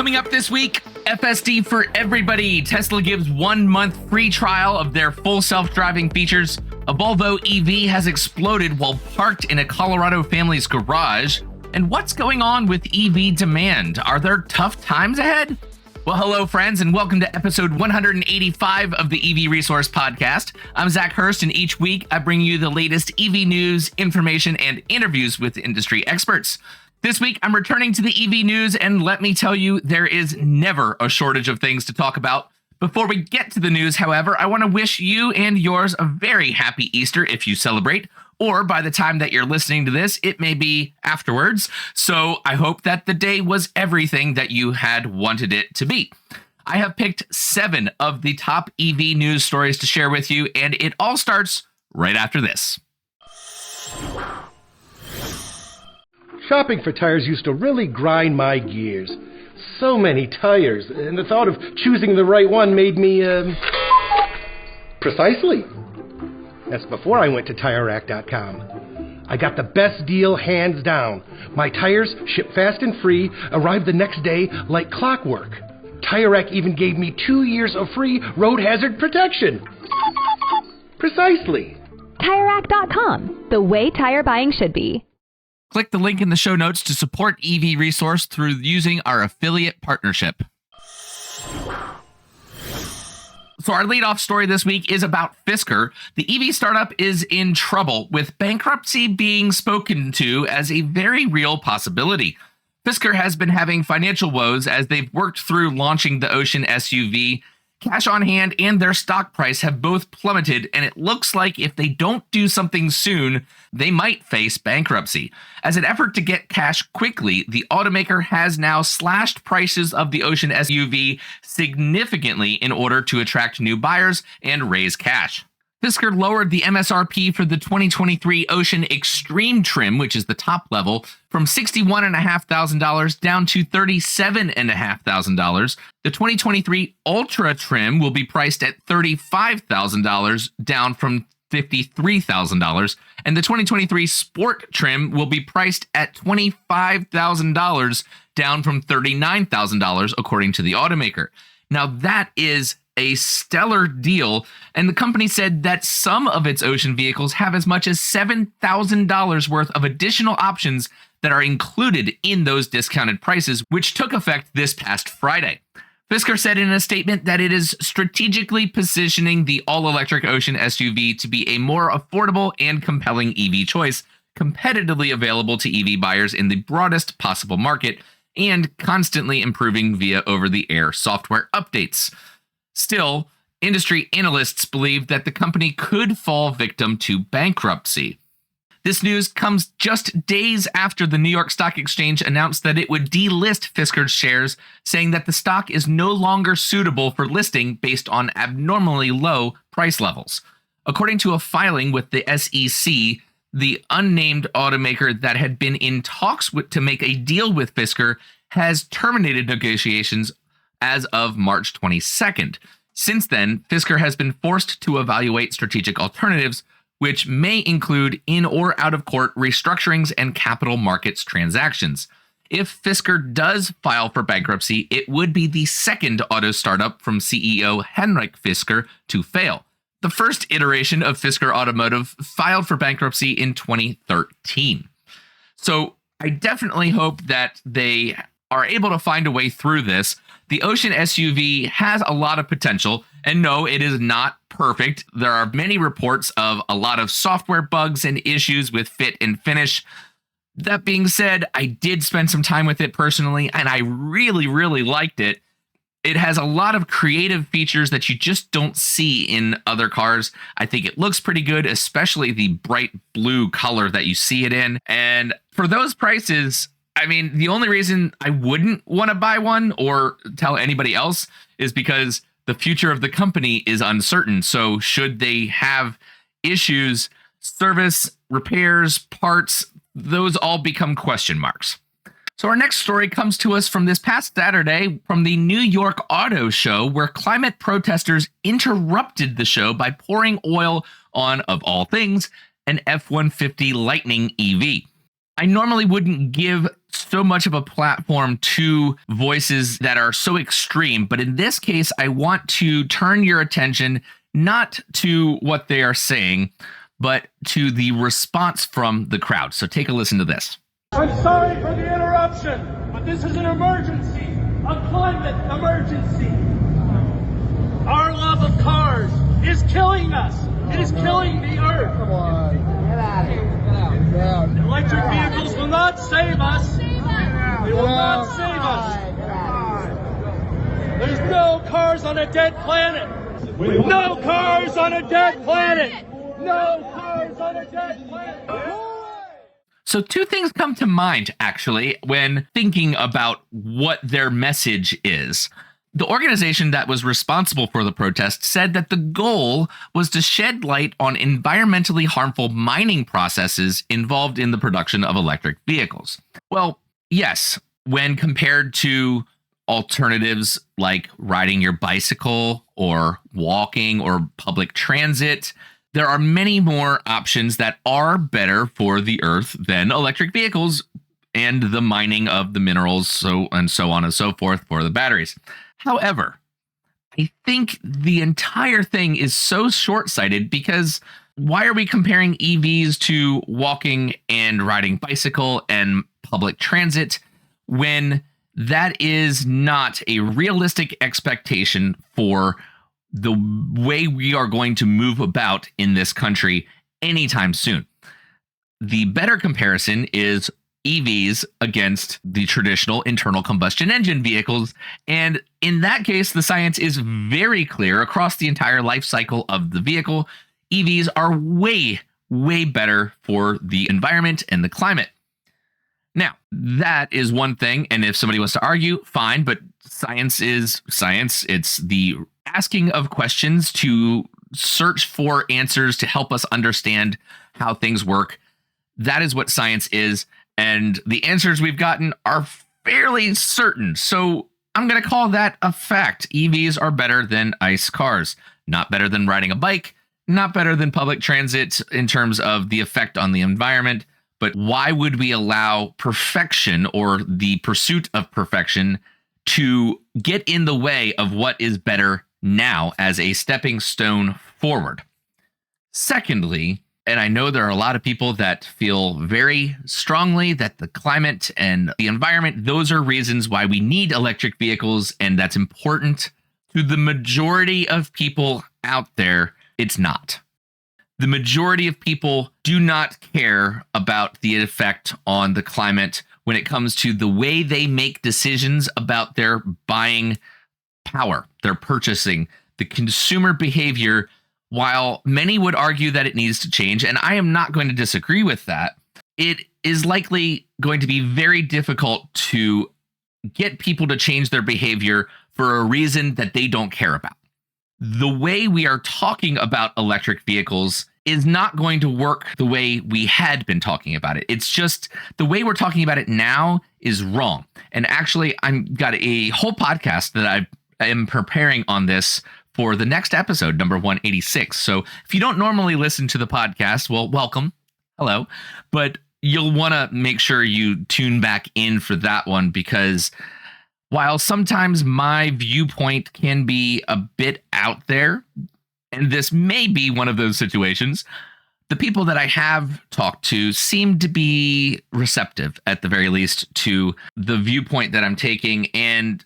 Coming up this week, FSD for everybody. Tesla gives 1 month free trial of their full self-driving features. A Volvo EV has exploded while parked in a Colorado family's garage. And what's going on with EV demand? Are there tough times ahead? Well, hello, friends, and welcome to episode 185 of the EV Resource Podcast. I'm Zach Hurst, and each week I bring you the latest EV news, information, and interviews with industry experts. This week, I'm returning to the EV news, and let me tell you, there is never a shortage of things to talk about. Before we get to the news, however, I want to wish you and yours a very happy Easter if you celebrate, or by the time that you're listening to this, it may be afterwards. So I hope that the day was everything that you had wanted it to be. I have picked 7 of the top EV news stories to share with you, and it all starts right after this. Shopping for tires used to really grind my gears. So many tires, and the thought of choosing the right one made me, precisely. That's before I went to TireRack.com. I got the best deal hands down. My tires ship fast and free, arrive the next day like clockwork. Tire Rack even gave me 2 years of free road hazard protection. Precisely. TireRack.com, the way tire buying should be. Click the link in the show notes to support EV Resource through using our affiliate partnership. So our leadoff story this week is about Fisker. The EV startup is in trouble, with bankruptcy being spoken to as a very real possibility. Fisker has been having financial woes as they've worked through launching the Ocean SUV. Cash on hand and their stock price have both plummeted, and it looks like if they don't do something soon, they might face bankruptcy. As an effort to get cash quickly, the automaker has now slashed prices of the Ocean SUV significantly in order to attract new buyers and raise cash. Fisker lowered the MSRP for the 2023 Ocean Extreme trim, which is the top level, from $61,500 down to $37,500. The 2023 Ultra trim will be priced at $35,000, down from $53,000, and the 2023 Sport trim will be priced at $25,000, down from $39,000, according to the automaker. Now that is a stellar deal, and the company said that some of its Ocean vehicles have as much as $7,000 worth of additional options that are included in those discounted prices, which took effect this past Friday. Fisker said in a statement that it is strategically positioning the all-electric Ocean SUV to be a more affordable and compelling EV choice, competitively available to EV buyers in the broadest possible market, and constantly improving via over-the-air software updates. Still, industry analysts believe that the company could fall victim to bankruptcy. This news comes just days after the New York Stock Exchange announced that it would delist Fisker's shares, saying that the stock is no longer suitable for listing based on abnormally low price levels. According to a filing with the SEC, the unnamed automaker that had been in talks to make a deal with Fisker has terminated negotiations as of March 22nd. Since then, Fisker has been forced to evaluate strategic alternatives, which may include in or out of court restructurings and capital markets transactions. If Fisker does file for bankruptcy, it would be the second auto startup from CEO Henrik Fisker to fail. The first iteration of Fisker Automotive filed for bankruptcy in 2013. So I definitely hope that they are able to find a way through this. The Ocean SUV has a lot of potential, and no, it is not perfect. There are many reports of a lot of software bugs and issues with fit and finish. That being said, I did spend some time with it personally, and I really, really liked it. It has a lot of creative features that you just don't see in other cars. I think it looks pretty good, especially the bright blue color that you see it in. And for those prices, I mean, the only reason I wouldn't want to buy one or tell anybody else is because the future of the company is uncertain. So should they have issues, service, repairs, parts, those all become question marks. So our next story comes to us from this past Saturday from the New York Auto Show, where climate protesters interrupted the show by pouring oil on, of all things, an F-150 Lightning EV. I normally wouldn't give so much of a platform to voices that are so extreme. But in this case, I want to turn your attention not to what they are saying, but to the response from the crowd. So take a listen to this. I'm sorry for the interruption, but this is an emergency, a climate emergency. Our love of cars is killing us. It is killing the earth. Come on. Get out of here. Get out. Get out. Electric vehicles will not save us. They will not save us. There's no cars on a dead planet. No cars on a dead planet. No cars on a dead planet. So two things come to mind, actually, when thinking about what their message is. The organization that was responsible for the protest said that the goal was to shed light on environmentally harmful mining processes involved in the production of electric vehicles. Well, yes, when compared to alternatives like riding your bicycle or walking or public transit, there are many more options that are better for the earth than electric vehicles and the mining of the minerals, so on and so forth for the batteries. However, I think the entire thing is so short-sighted because why are we comparing EVs to walking and riding bicycle and public transit when that is not a realistic expectation for the way we are going to move about in this country anytime soon? The better comparison is EVs against the traditional internal combustion engine vehicles. And in that case, the science is very clear across the entire life cycle of the vehicle. EVs are way, way better for the environment and the climate. Now, that is one thing. And if somebody wants to argue, fine, but science is science. It's the asking of questions to search for answers to help us understand how things work. That is what science is. And the answers we've gotten are fairly certain. So I'm going to call that a fact. EVs are better than ICE cars. Not better than riding a bike. Not better than public transit in terms of the effect on the environment. But why would we allow perfection or the pursuit of perfection to get in the way of what is better now as a stepping stone forward? Secondly, and I know there are a lot of people that feel very strongly that the climate and the environment, those are reasons why we need electric vehicles, and that's important. To the majority of people out there, it's not. The majority of people do not care about the effect on the climate when it comes to the way they make decisions about their buying power, their purchasing, the consumer behavior. While many would argue that it needs to change, and I am not going to disagree with that, it is likely going to be very difficult to get people to change their behavior for a reason that they don't care about. The way we are talking about electric vehicles is not going to work the way we had been talking about it. It's just the way we're talking about it now is wrong. And actually, I've got a whole podcast that I am preparing on this for the next episode, number 186. So if you don't normally listen to the podcast, well, welcome. Hello. But you'll want to make sure you tune back in for that one, because while sometimes my viewpoint can be a bit out there, and this may be one of those situations, the people that I have talked to seem to be receptive, at the very least, to the viewpoint that I'm taking. And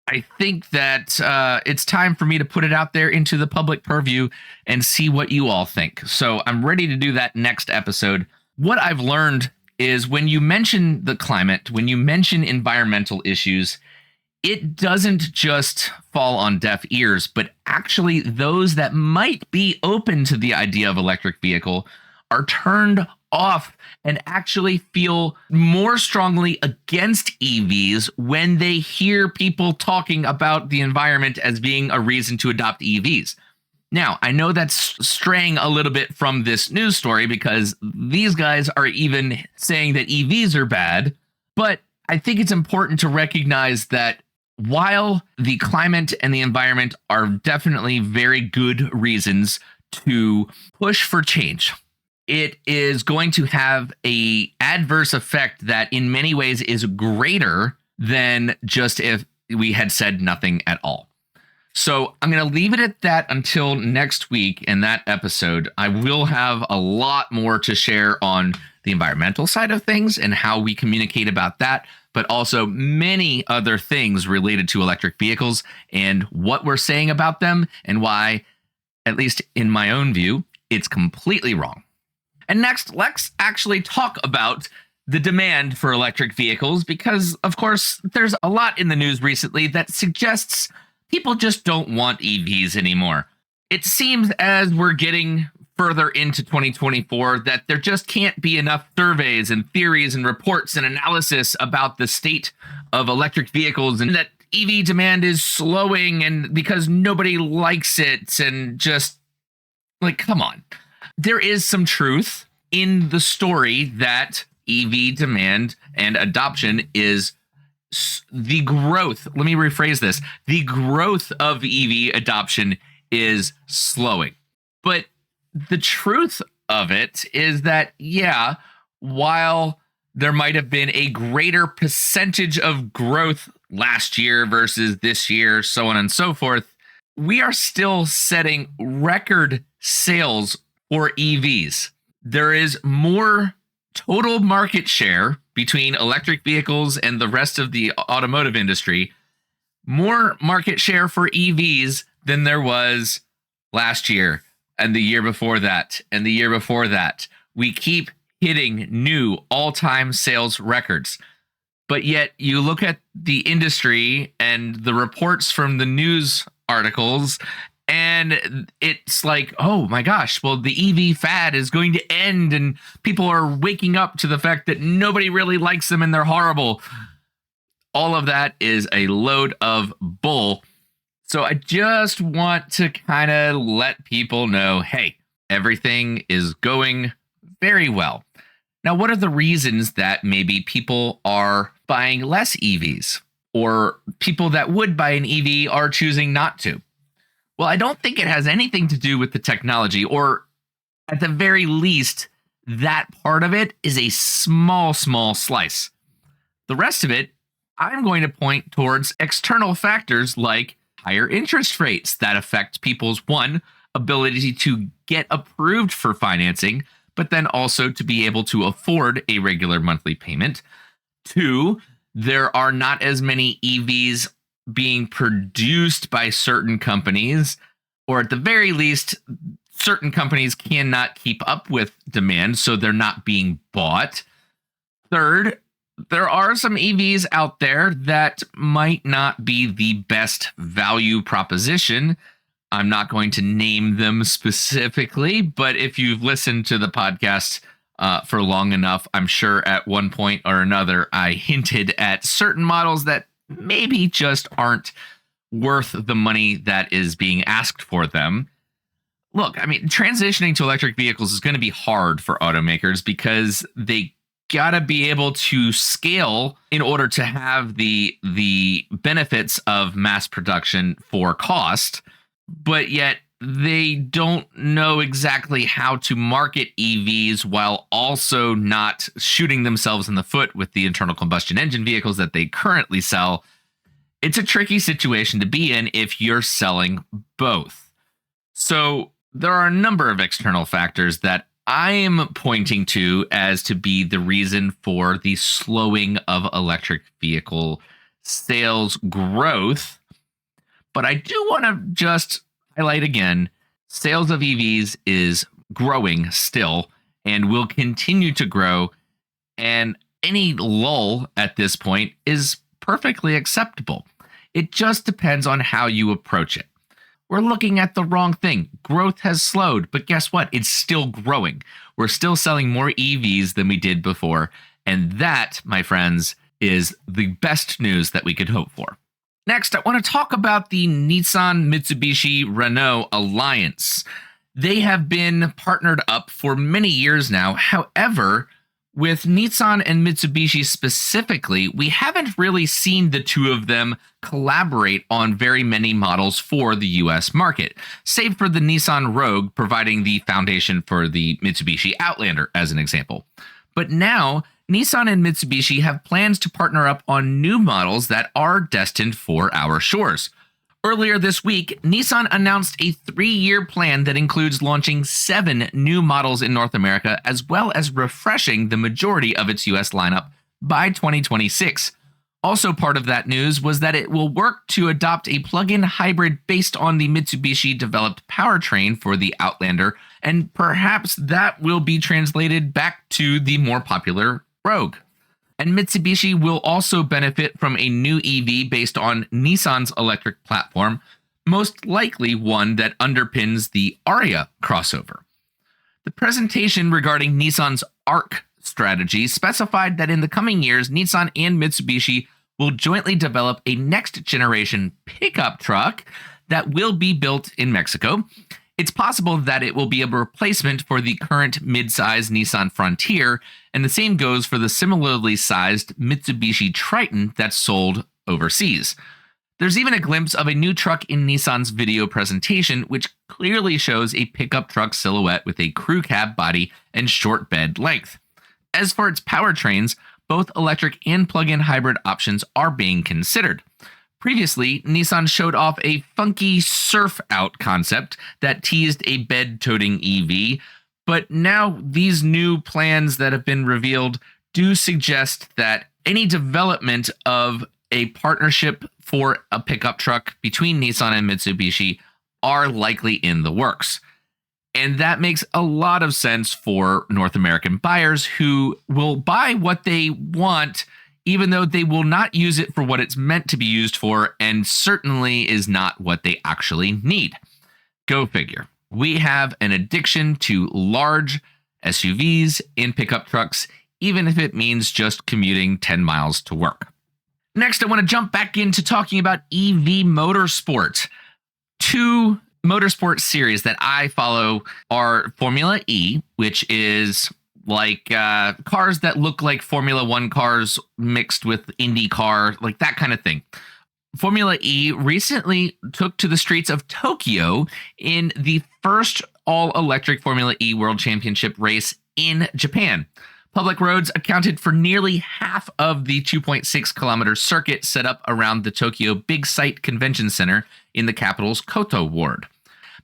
I think that it's time for me to put it out there into the public purview and see what you all think. So I'm ready to do that next episode. What I've learned is when you mention the climate, when you mention environmental issues, it doesn't just fall on deaf ears, but actually those that might be open to the idea of electric vehicle are turned off and actually feel more strongly against EVs when they hear people talking about the environment as being a reason to adopt EVs. Now, I know that's straying a little bit from this news story because these guys are even saying that EVs are bad, but I think it's important to recognize that while the climate and the environment are definitely very good reasons to push for change, it is going to have a adverse effect that in many ways is greater than just if we had said nothing at all. So I'm going to leave it at that until next week. In that episode, I will have a lot more to share on the environmental side of things and how we communicate about that, but also many other things related to electric vehicles and what we're saying about them and why, at least in my own view, it's completely wrong. And next, let's actually talk about the demand for electric vehicles, because, of course, there's a lot in the news recently that suggests people just don't want EVs anymore. It seems as we're getting further into 2024 that there just can't be enough surveys and theories and reports and analysis about the state of electric vehicles, and that EV demand is slowing and because nobody likes it, and just like, come on. There is some truth in the story that EV demand and adoption is the growth. Let me rephrase this. The growth of EV adoption is slowing. But the truth of it is that, yeah, while there might have been a greater percentage of growth last year versus this year, so on and so forth, we are still setting record sales for EVs. There is more total market share between electric vehicles and the rest of the automotive industry, more market share for EVs than there was last year and the year before that and the year before that. We keep hitting new all-time sales records. But yet you look at the industry and the reports from the news articles, and it's like, oh my gosh, well, the EV fad is going to end and people are waking up to the fact that nobody really likes them and they're horrible. All of that is a load of bull. So I just want to kind of let people know, hey, everything is going very well. Now, what are the reasons that maybe people are buying less EVs, or people that would buy an EV are choosing not to? Well, I don't think it has anything to do with the technology, or at the very least, that part of it is a small slice. The rest of it, I'm going to point towards external factors like higher interest rates that affect people's, one, ability to get approved for financing, but then also to be able to afford a regular monthly payment. Two, there are not as many EVs being produced by certain companies, or at the very least, certain companies cannot keep up with demand, so they're not being bought. Third, there are some EVs out there that might not be the best value proposition. I'm not going to name them specifically, but if you've listened to the podcast for long enough, I'm sure at one point or another, I hinted at certain models that maybe just aren't worth the money that is being asked for them. Look, I mean, transitioning to electric vehicles is going to be hard for automakers because they gotta be able to scale in order to have the benefits of mass production for cost, but yet they don't know exactly how to market EVs while also not shooting themselves in the foot with the internal combustion engine vehicles that they currently sell. It's a tricky situation to be in if you're selling both. So there are a number of external factors that I am pointing to as to be the reason for the slowing of electric vehicle sales growth. But I do want to just highlight again, sales of EVs is growing still and will continue to grow. And any lull at this point is perfectly acceptable. It just depends on how you approach it. We're looking at the wrong thing. Growth has slowed, but guess what? It's still growing. We're still selling more EVs than we did before. And that, my friends, is the best news that we could hope for. Next, I want to talk about the Nissan Mitsubishi Renault Alliance. They have been partnered up for many years now. However, With Nissan and Mitsubishi specifically, we haven't really seen the two of them collaborate on very many models for the US market, save for the Nissan Rogue providing the foundation for the Mitsubishi Outlander as an example. But now, Nissan and Mitsubishi have plans to partner up on new models that are destined for our shores. Earlier this week, Nissan announced a 3-year plan that includes launching 7 new models in North America, as well as refreshing the majority of its US lineup by 2026. Also part of that news was that it will work to adopt a plug-in hybrid based on the Mitsubishi-developed powertrain for the Outlander, and perhaps that will be translated back to the more popular Rogue. And Mitsubishi will also benefit from a new EV based on Nissan's electric platform, most likely one that underpins the Ariya crossover. The presentation regarding Nissan's ARC strategy specified that in the coming years, Nissan and Mitsubishi will jointly develop a next-generation pickup truck that will be built in Mexico. It's possible that it will be a replacement for the current mid-size Nissan Frontier, and the same goes for the similarly sized Mitsubishi Triton that's sold overseas. There's even a glimpse of a new truck in Nissan's video presentation, which clearly shows a pickup truck silhouette with a crew cab body and short bed length. As for its powertrains, both electric and plug-in hybrid options are being considered. Previously, Nissan showed off a funky surf-out concept that teased a bed-toting EV, but now these new plans that have been revealed do suggest that any development of a partnership for a pickup truck between Nissan and Mitsubishi are likely in the works. And that makes a lot of sense for North American buyers who will buy what they want, even though they will not use it for what it's meant to be used for, and certainly is not what they actually need. Go figure. We have an addiction to large SUVs and pickup trucks, even if it means just commuting 10 miles to work. Next, I want to jump back into talking about EV motorsport. 2 motorsport series that I follow are Formula E, which is like cars that look like Formula One cars mixed with IndyCar, like that kind of thing. Formula E recently took to the streets of Tokyo in the first all-electric Formula E World Championship race in Japan. Public roads accounted for nearly half of the 2.6-kilometer circuit set up around the Tokyo Big Sight Convention Center in the capital's Koto ward.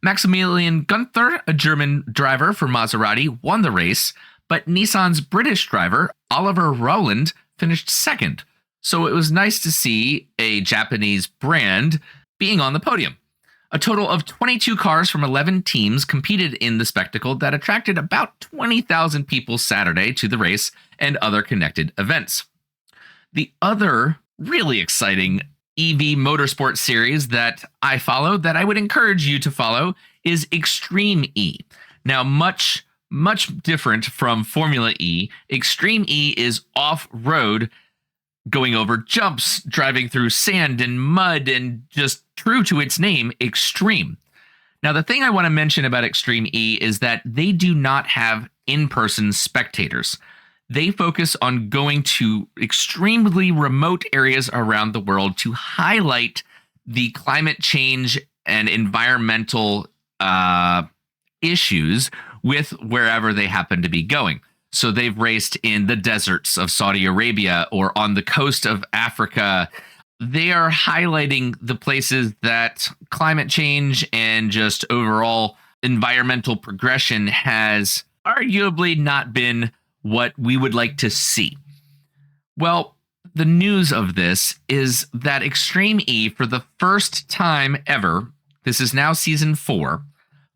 Maximilian Gunther, a German driver for Maserati, won the race, but Nissan's British driver, Oliver Rowland, finished second. So it was nice to see a Japanese brand being on the podium. A total of 22 cars from 11 teams competed in the spectacle that attracted about 20,000 people Saturday to the race and other connected events. The other really exciting EV motorsport series that I follow, that I would encourage you to follow, is Extreme E. Now, much different from Formula E, Extreme E is off-road, going over jumps, driving through sand and mud, and just true to its name, extreme. Now, the thing I want to mention about Extreme E is that they do not have in-person spectators. They focus on going to extremely remote areas around the world to highlight the climate change and environmental issues with wherever they happen to be going. So they've raced in the deserts of Saudi Arabia or on the coast of Africa. They are highlighting the places that climate change and just overall environmental progression has arguably not been what we would like to see. Well, the news of this is that Extreme E, for the first time ever, this is now season 4,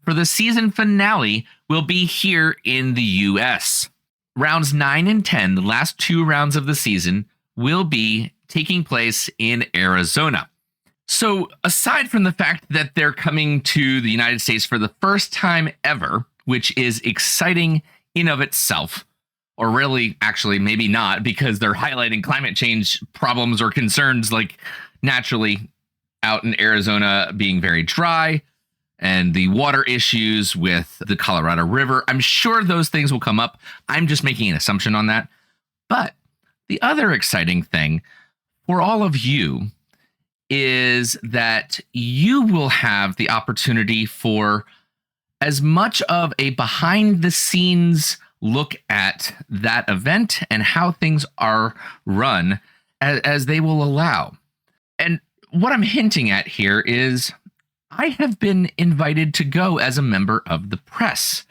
for the season finale will be here in the US. Rounds 9 and 10, the last 2 rounds of the season, will be taking place in Arizona. So aside from the fact that they're coming to the United States for the first time ever, which is exciting in of itself, or really, actually, maybe not, because they're highlighting climate change problems or concerns, like naturally out in Arizona being very dry. and the water issues with the Colorado River. I'm sure those things will come up. I'm just making an assumption on that. But the other exciting thing for all of you is that you will have the opportunity for as much of a behind the scenes look at that event and how things are run as they will allow. And what I'm hinting at here is I have been invited to go as a member of the press.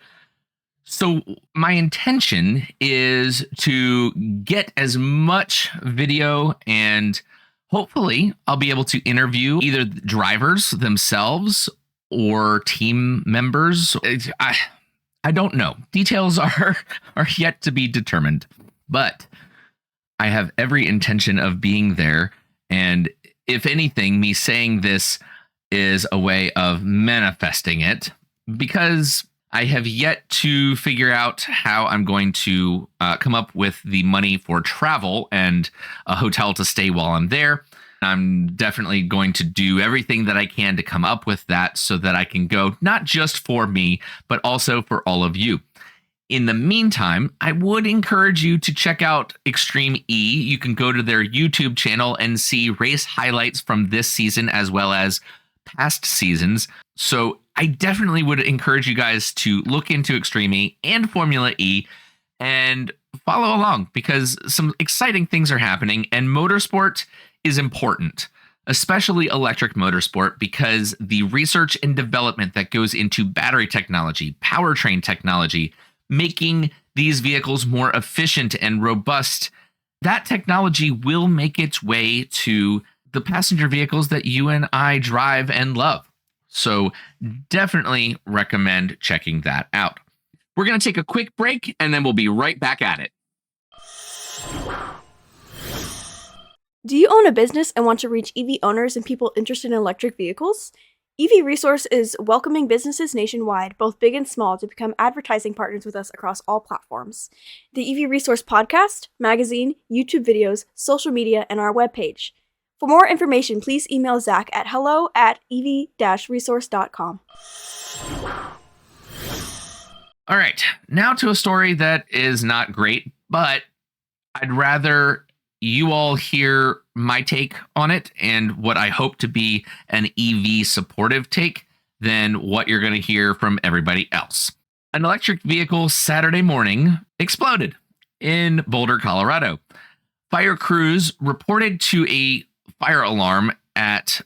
So my intention is to get as much video, and hopefully I'll be able to interview either the drivers themselves or team members. I don't know. Details are yet to be determined, but I have every intention of being there. And if anything, me saying this is a way of manifesting it, because I have yet to figure out how I'm going to come up with the money for travel and a hotel to stay while I'm there. I'm definitely going to do everything that I can to come up with that so that I can go not just for me, but also for all of you. In the meantime, I would encourage you to check out Extreme E. You can go to their YouTube channel and see race highlights from this season as well as past seasons. So I definitely would encourage you guys to look into Extreme E and Formula E and follow along, because some exciting things are happening, and motorsport is important, especially electric motorsport, because the research and development that goes into battery technology, powertrain technology, making these vehicles more efficient and robust, that technology will make its way to the passenger vehicles that you and I drive and love. So definitely recommend checking that out. We're going to take a quick break and then we'll be right back at it. Do you own a business and want to reach EV owners and people interested in electric vehicles? EV Resource is welcoming businesses nationwide, both big and small, to become advertising partners with us across all platforms. The EV Resource podcast, magazine, YouTube videos, social media, and our webpage. For more information, please email Zach at hello@ev-resource.com. All right, now to a story that is not great, but I'd rather you all hear my take on it and what I hope to be an EV supportive take than what you're going to hear from everybody else. An electric vehicle Saturday morning exploded in Boulder, Colorado. Fire crews reported to a fire alarm at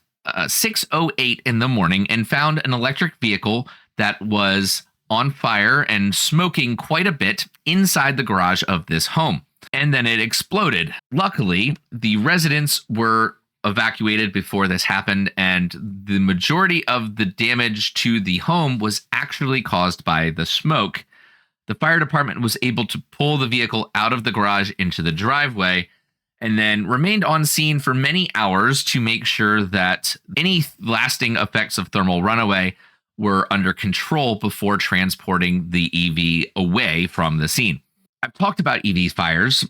6:08 in the morning and found an electric vehicle that was on fire and smoking quite a bit inside the garage of this home. And then it exploded. Luckily, the residents were evacuated before this happened, and the majority of the damage to the home was actually caused by the smoke. The fire department was able to pull the vehicle out of the garage into the driveway and then remained on scene for many hours to make sure that any lasting effects of thermal runaway were under control before transporting the EV away from the scene. I've talked about EV fires.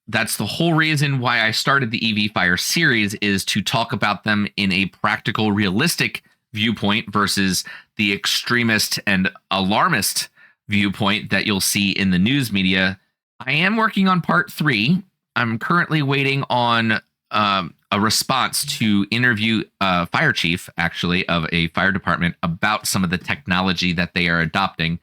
That's the whole reason why I started the EV fire series, is to talk about them in a practical, realistic viewpoint versus the extremist and alarmist viewpoint that you'll see in the news media. I am working on part 3. I'm currently waiting on a response to interview a fire chief, actually, of a fire department about some of the technology that they are adopting.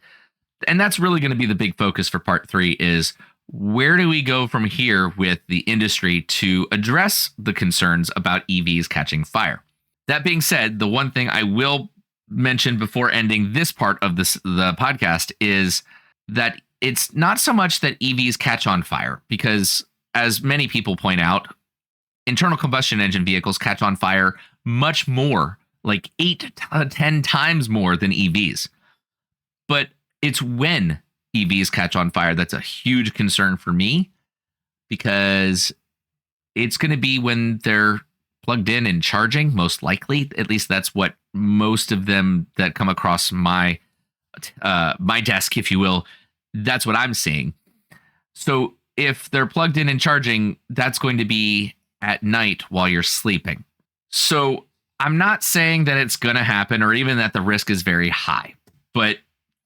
And that's really going to be the big focus for part 3, is where do we go from here with the industry to address the concerns about EVs catching fire? That being said, the one thing I will mention before ending this part of the podcast is that it's not so much that EVs catch on fire, because as many people point out, internal combustion engine vehicles catch on fire much more, like 8 to 10 times more than EVs. But it's when EVs catch on fire that's a huge concern for me, because it's going to be when they're plugged in and charging, most likely. At least that's what most of them that come across my desk, if you will, that's what I'm seeing. So if they're plugged in and charging, that's going to be at night while you're sleeping. So I'm not saying that it's going to happen or even that the risk is very high. But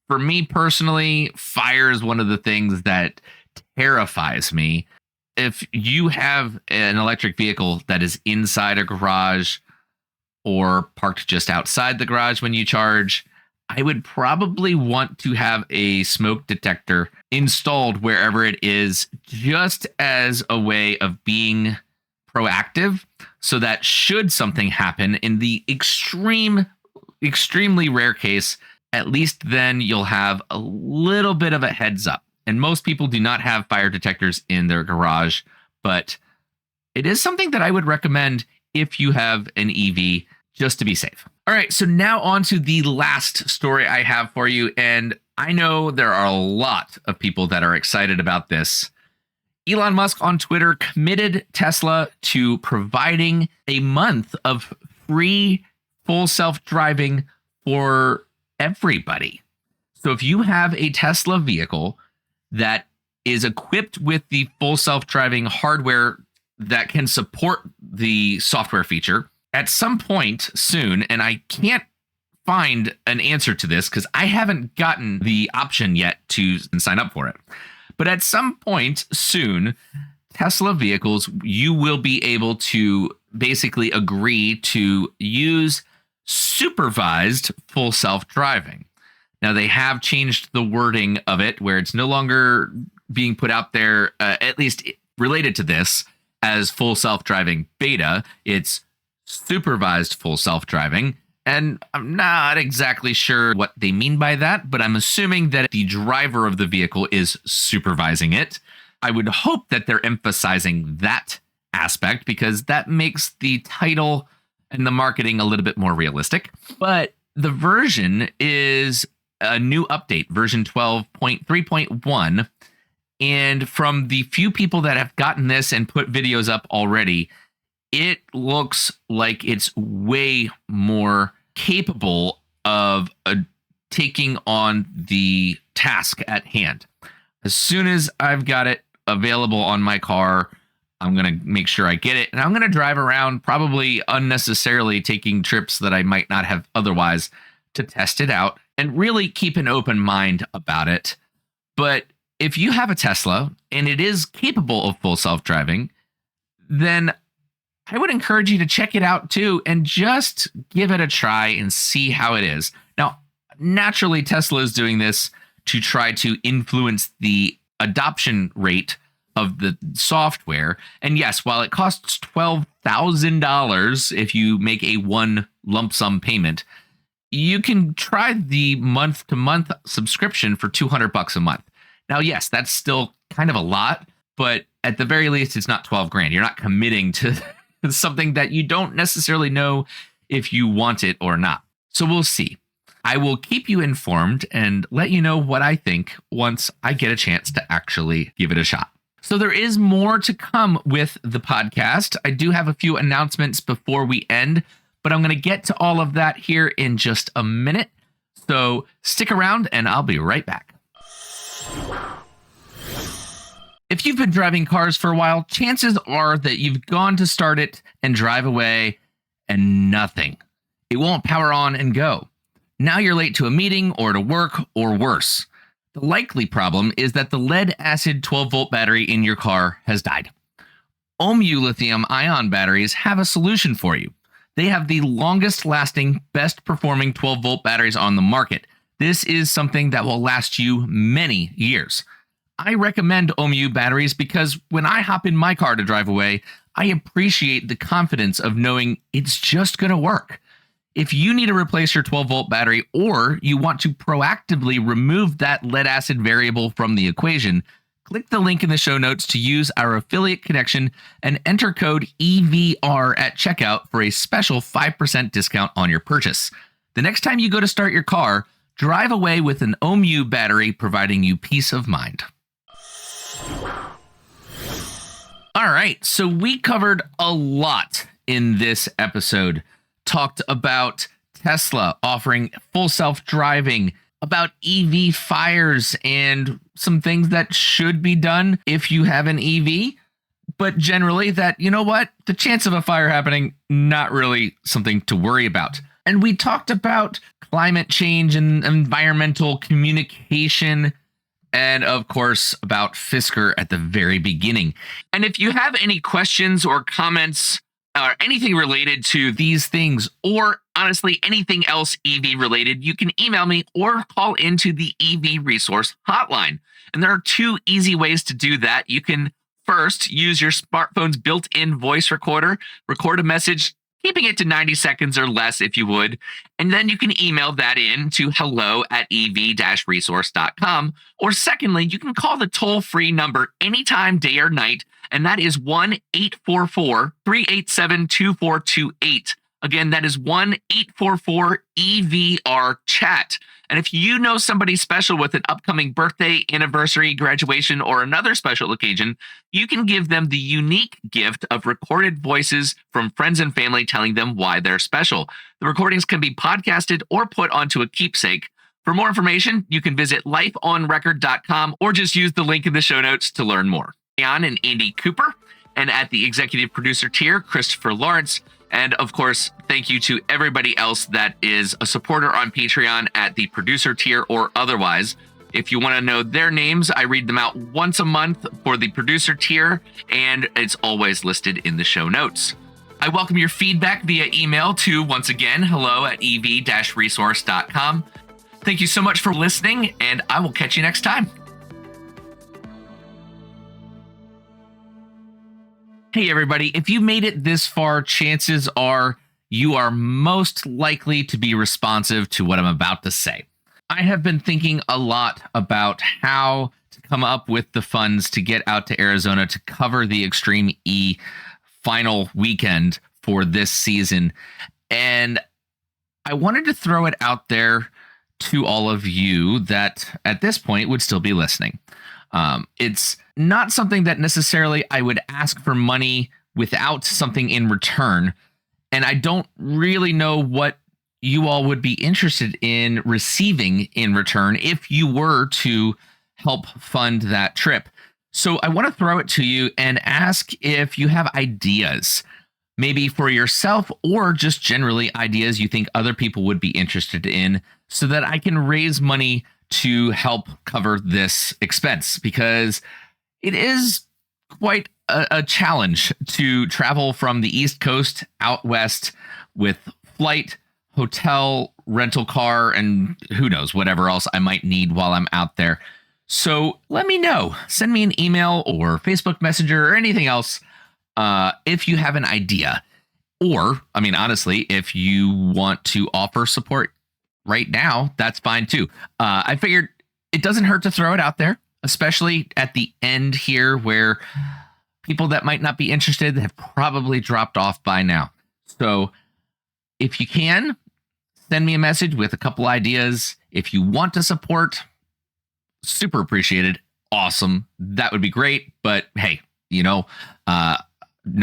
for me personally, fire is one of the things that terrifies me. If you have an electric vehicle that is inside a garage or parked just outside the garage when you charge, I would probably want to have a smoke detector installed wherever it is, just as a way of being proactive, so that should something happen in the extremely rare case, at least then you'll have a little bit of a heads up. And most people do not have fire detectors in their garage, but it is something that I would recommend if you have an EV, just to be safe. All right, so now on to the last story I have for you. And I know there are a lot of people that are excited about this. Elon Musk on Twitter committed Tesla to providing a month of free full self-driving for everybody. So if you have a Tesla vehicle that is equipped with the full self-driving hardware that can support the software feature, at some point soon, and I can't find an answer to this because I haven't gotten the option yet to sign up for it. But at some point soon, Tesla vehicles, you will be able to basically agree to use supervised full self-driving. Now, they have changed the wording of it where it's no longer being put out there, at least related to this, as full self-driving beta. It's supervised full self-driving. And I'm not exactly sure what they mean by that, but I'm assuming that the driver of the vehicle is supervising it. I would hope that they're emphasizing that aspect because that makes the title and the marketing a little bit more realistic. But the version is a new update, version 12.3.1. And from the few people that have gotten this and put videos up already, it looks like it's way more capable of taking on the task at hand. As soon as I've got it available on my car, I'm going to make sure I get it. And I'm going to drive around, probably unnecessarily taking trips that I might not have otherwise, to test it out and really keep an open mind about it. But if you have a Tesla and it is capable of full self-driving, then I would encourage you to check it out too and just give it a try and see how it is. Now, naturally, Tesla is doing this to try to influence the adoption rate of the software. And yes, while it costs $12,000 if you make a one lump sum payment, you can try the month-to-month subscription for $200 a month. Now, yes, that's still kind of a lot, but at the very least, it's not 12 grand. You're not committing to something that you don't necessarily know if you want it or not. So we'll see. I will keep you informed and let you know what I think once I get a chance to actually give it a shot. So there is more to come with the podcast. I do have a few announcements before we end, but I'm going to get to all of that here in just a minute. So stick around and I'll be right back. If you've been driving cars for a while, chances are that you've gone to start it and drive away and nothing. It won't power on and go. Now you're late to a meeting or to work or worse. The likely problem is that the lead acid 12-volt battery in your car has died. OMU lithium-ion batteries have a solution for you. They have the longest lasting, best performing 12-volt batteries on the market. This is something that will last you many years. I recommend OMU batteries because when I hop in my car to drive away, I appreciate the confidence of knowing it's just going to work. If you need to replace your 12-volt battery or you want to proactively remove that lead acid variable from the equation, click the link in the show notes to use our affiliate connection and enter code EVR at checkout for a special 5% discount on your purchase. The next time you go to start your car, drive away with an OMU battery, providing you peace of mind. All right, so we covered a lot in this episode. Talked about Tesla offering full self-driving, about EV fires and some things that should be done if you have an EV. but generally that, you know what, the chance of a fire happening, not really something to worry about. And we talked about climate change and environmental communication, and of course about Fisker at the very beginning. And if you have any questions or comments or anything related to these things, or honestly anything else EV related, you can email me or call into the EV Resource Hotline. And there are two easy ways to do that. You can first use your smartphone's built-in voice recorder, record a message, keeping it to 90 seconds or less if you would. And then you can email that in to hello@ev-resource.com. Or secondly, you can call the toll-free number anytime, day or night, and that is 1-844-387-2428. Again, that is 1-844-EVR-CHAT. And if you know somebody special with an upcoming birthday, anniversary, graduation, or another special occasion, you can give them the unique gift of recorded voices from friends and family telling them why they're special. The recordings can be podcasted or put onto a keepsake. For more information, you can visit lifeonrecord.com or just use the link in the show notes to learn more. Narayan and Andy Cooper, and at the executive producer tier, Christopher Lawrence. And of course, thank you to everybody else that is a supporter on Patreon at the producer tier or otherwise. If you want to know their names, I read them out once a month for the producer tier, and it's always listed in the show notes. I welcome your feedback via email to, once again, hello@ev-resource.com. Thank you so much for listening, and I will catch you next time. Hey, everybody. If you made it this far, chances are you are most likely to be responsive to what I'm about to say. I have been thinking a lot about how to come up with the funds to get out to Arizona to cover the Extreme E final weekend for this season. And I wanted to throw it out there to all of you that at this point would still be listening. It's not something that necessarily I would ask for money without something in return. And I don't really know what you all would be interested in receiving in return if you were to help fund that trip. So I want to throw it to you and ask if you have ideas, maybe for yourself or just generally ideas you think other people would be interested in, so that I can raise money to help cover this expense, because it is quite a challenge to travel from the East Coast out west with flight, hotel, rental car, and who knows, whatever else I might need while I'm out there. So let me know. Send me an email or Facebook Messenger or anything else if you have an idea. Or, I mean, honestly, if you want to offer support right now, that's fine too. I figured it doesn't hurt to throw it out there, especially at the end here where people that might not be interested have probably dropped off by now. So if you can, send me a message with a couple ideas. If you want to support, super appreciated. Awesome. That would be great. But hey, no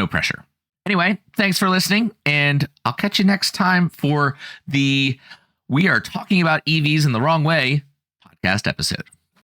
pressure. Anyway, thanks for listening, and I'll catch you next time for the We Are Talking About EVs in the Wrong Way podcast episode.